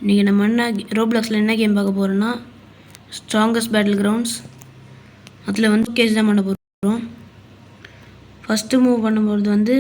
இன்றைக்கி நம்ம என்ன ரோப்ளாக்ஸில் என்ன கேம் பார்க்க போகிறோன்னா ஸ்ட்ராங்கஸ்ட் பேட்டில் கிரவுண்ட்ஸ். அதில் வந்து கேஸ் தான் பண்ண போகிறோம். ஃபஸ்ட்டு மூவ் பண்ணும்போது வந்து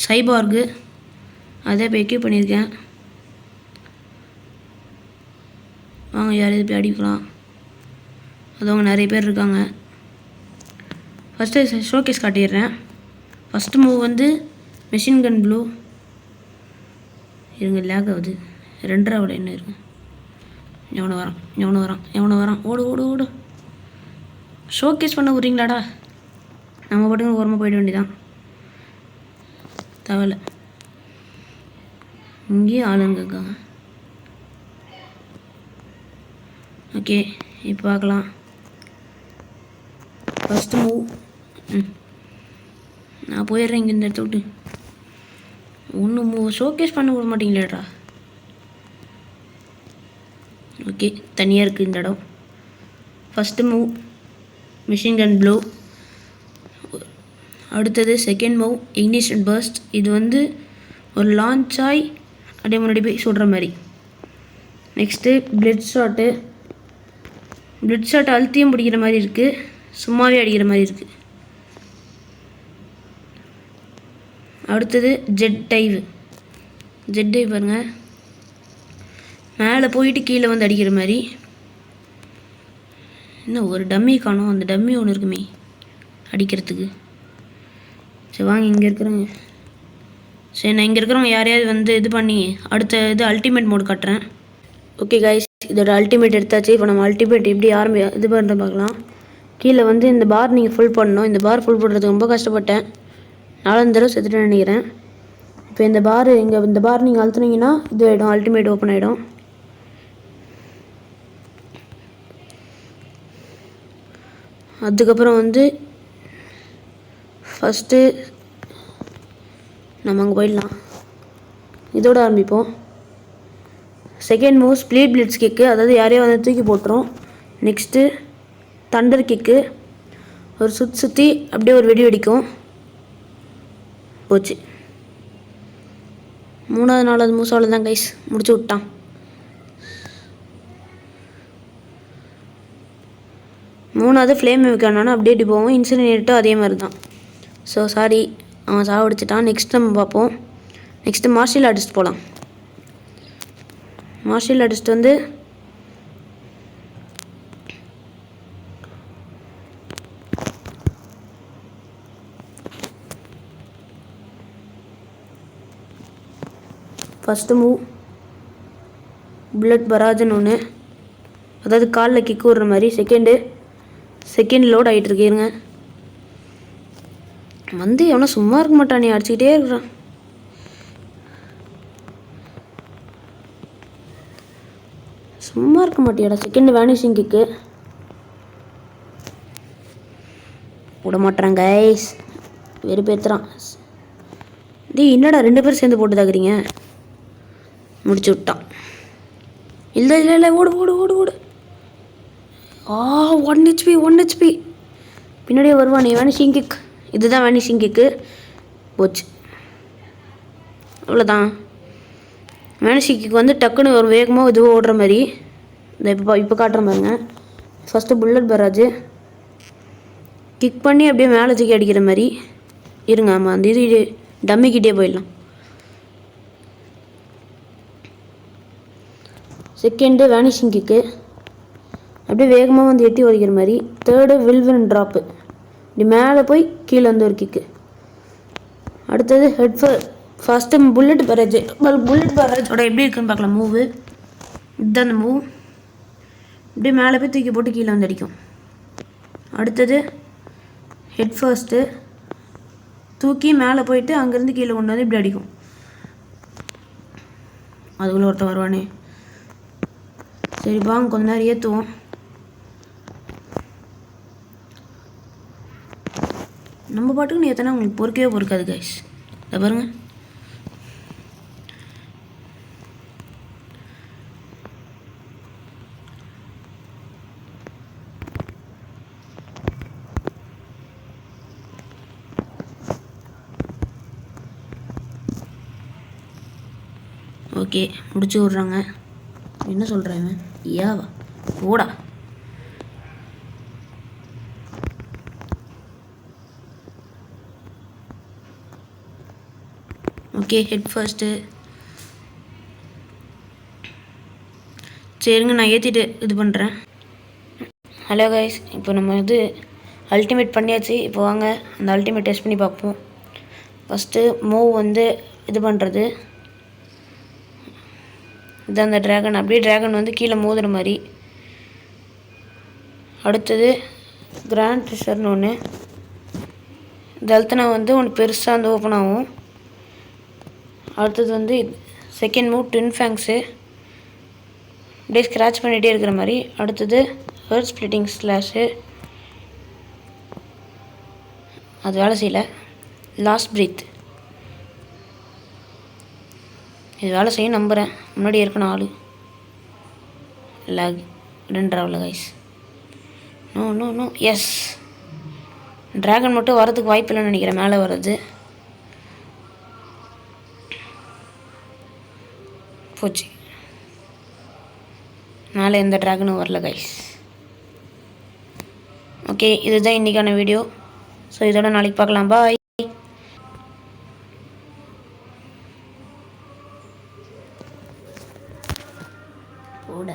சைபார்கு அதை இப்போ எக்யூப் பண்ணியிருக்கேன். வாங்க யாரையும் போய் அடிக்கலாம். அதவங்க நிறைய பேர் இருக்காங்க. ஃபஸ்ட்டு ஷோகேஸ் காட்டிடுறேன். ஃபஸ்ட்டு மூவ் வந்து மெஷின் கன் ப்ளூ. இருங்க லேக் ஆகுது. 2 என்ன இருக்கு. எவனை வரான் ஓடு ஓடு ஓடு. ஷோகேஸ் பண்ண விட்றீங்களாடா? நம்ம பாட்டுக்கு ஓரமாக போயிட வேண்டியதான். தவலை இங்கேயும் ஆளுங்க இருக்காங்க. ஓகே இப்போ பார்க்கலாம். ஃபஸ்ட்டு மூவ் நான் போயிடுறேன் இங்கே இந்த இடத்த விட்டு. ஒன்று ஷோகேஸ் பண்ண விட மாட்டீங்களேடா. ஓகே தனியாக இருக்குது இந்த இடம். First move machine gun blue. அடுத்தது செகண்ட் மூவ் இக்னிஷன் பர்ஸ்ட். இது வந்து ஒரு லான்ச் ஆகி அப்படியே முன்னாடி போய் சுடுற மாதிரி. நெக்ஸ்ட்டு பிளட் ஷாட் அழுத்தியும் பிடிக்கிற மாதிரி இருக்குது, சும்மாவே அடிக்கிற மாதிரி இருக்குது. அடுத்தது ஜெட் டைவ் பாருங்கள், மேலே போயிட்டு கீழே வந்து அடிக்கிற மாதிரி. இன்னும் ஒரு டம்மி காணும். அந்த டம்மி ஒன்று இருக்குமே அடிக்கிறதுக்கு. சரி வாங்க இங்கே இருக்கிறவங்க. சரி நான் இங்கே இருக்கிறவங்க யாரையாவது வந்து இது பண்ணி அடுத்த இது அல்டிமேட் மோட் காட்டுறேன். ஓகே கைஸ், இதோட அல்டிமேட் எடுத்தாச்சு. இப்போ நம்ம அல்டிமேட் எப்படி இது பண்ணுற பார்க்கலாம். கீழே வந்து இந்த பார் நீங்கள் ஃபுல் பண்ணணும். இந்த பார் ஃபுல் பண்ணுறதுக்கு ரொம்ப கஷ்டப்பட்டேன். 4 தடவை செத்துட்டு நினைக்கிறேன். இப்போ இந்த பார் நீங்கள் அழுத்துனீங்கன்னா இது ஆகிடும், அல்டிமேட் ஓப்பன் ஆகிடும். அதுக்கப்புறம் வந்து ஃபஸ்ட்டு நம்ம அங்கே போயிடலாம். இதோட ஆரம்பிப்போம். Second move split blitz kick, அதாவது யாரையோ வந்து தூக்கி போட்டுரும். நெக்ஸ்ட்டு தண்டர் கிக்கு, ஒரு சுற்றி அப்படியே ஒரு வெடி வெடிக்கும். போச்சு. 3வது 4வது மூவ்ஸாவில் தான் கைஸ் முடிச்சு விட்டான். மூணாவது ஃப்ளேம் வைக்கணும்னா அப்படியே இப்படி போவோம். இன்சினேட்டும் அதே மாதிரி தான். ஸோ சாரி, அவன் சாவடிச்சிட்டான். நெக்ஸ்ட் நம்ம பார்ப்போம். நெக்ஸ்ட்டு மார்ஷியல் ஆர்டிஸ்ட் போகலாம். மார்ஷியல் ஆர்டிஸ்ட் வந்து ஃபஸ்ட்டு மூவ் புல்லட் பராஜன் ஒன்று, அதாவது காலில் கிக்கு விடுற மாதிரி. செகண்ட் லோட் ஆகிட்டு இருக்கீங்க. வந்து எவனோ சும்மா இருக்க மாட்டான், நீ அடிச்சுக்கிட்டே இருக்கிறான். சும்மா இருக்க மாட்டியாடா. செகண்ட் வேனிஷிங் கிக்கு விட மாட்டான் கைஸ், வெறுப்பேற்றுறான். என்னடா 2 பேரும் சேர்ந்து போட்டு தாக்குறீங்க. முடிச்சு விட்டான். இல்லை ஓடு ஓடு ஓடு ஓடு. 1 HP பின்னாடியே வருவான். நீ வேனிஷிங் கிக், இதுதான் வேனிஷிங் கிக்கு. போச்சு, அவ்வளோதான். வேனிஷிங் கிக் வந்து டக்குன்னு ஒரு வேகமாக இதுவும் ஓடுற மாதிரி. இந்த இப்போ காட்டுற மாதிரிங்க. ஃபஸ்ட்டு புல்லட் பராஜ் கிக் பண்ணி அப்படியே மேலே தூக்கி அடிக்கிற மாதிரி. இருங்க ஆமாம், அந்த இது டம்மிக்கிட்டே போயிடலாம். செகண்டு வேனிஷிங் கிக்கு, அப்படியே வேகமாக வந்து எட்டி உதைக்கிற மாதிரி. தேர்டு வில்வன் ட்ராப்பு, இப்படி மேலே போய் கீழே வந்து ஒரு கிக்கு. அடுத்தது ஃபஸ்ட்டு புல்லட் பராஜோட எப்படி இருக்குன்னு பார்க்கலாம். மூவு இதுதான் அந்த மூவ். இப்படியே மேலே போய் தூக்கி போட்டு கீழே வந்து அடிக்கும். அடுத்தது ஹெட் ஃபர்ஸ்ட்டு தூக்கி மேலே போயிட்டு அங்கேருந்து கீழே கொண்டு வந்து இப்படி அடிக்கும். அதுக்குள்ளே ஒருத்தன் வருவானே. சரி வாங்க கொஞ்ச நேரம் ஏற்றுவோம். நம்ம பாட்டுக்கு ஏற்றினா உங்களுக்கு பொறுக்காது கைஸ். இதை பாருங்க. ஓகே முடிச்சு விட்றாங்க. என்ன சொல்கிறேன் ஏவா ஓடா. Okay head first. சரிங்க நான் ஏற்றிட்டு இது பண்ணுறேன். ஹலோ கைஸ், இப்போ நம்ம அல்டிமேட் பண்ணியாச்சு. இப்போ வாங்க அந்த அல்டிமேட் டெஸ்ட் பண்ணி பார்ப்போம். ஃபஸ்ட்டு மூவ் இது பண்ணுறது. இது அந்த ட்ராகன், அப்படியே ட்ராகன் கீழே மோதுற மாதிரி. அடுத்தது கிராண்ட் ட்ரெஷர்னு ஒன்று. இது அழுத்தினா ஒன்று பெருசாக ஓப்பன் ஆகும். அடுத்தது செகண்ட் மூவ் ட்வின் ஃபேங்க்ஸு, அப்படியே ஸ்க்ராட்ச் பண்ணிகிட்டே இருக்கிற மாதிரி. அடுத்தது ஹெர்ட் ஸ்ப்ளிட்டிங் ஸ்லாஷு, அது வேலை செய்யலை. லாஸ்ட் பிரீத், இது வேலை செய்ய நம்புகிறேன். முன்னாடி இருக்கணும் ஆள் லேக் 2 guys. No no no, yes. Dragon மட்டும் வரதுக்கு வாய்ப்பு இல்லைன்னு நினைக்கிறேன். மேலே வர்றது போச்சு. மேலே எந்த ட்ராகனும் வரல கைஸ். ஓகே, இதுதான் இன்றைக்கான வீடியோ. ஸோ இதோட நாளைக்கு பார்க்கலாம். பாய். போட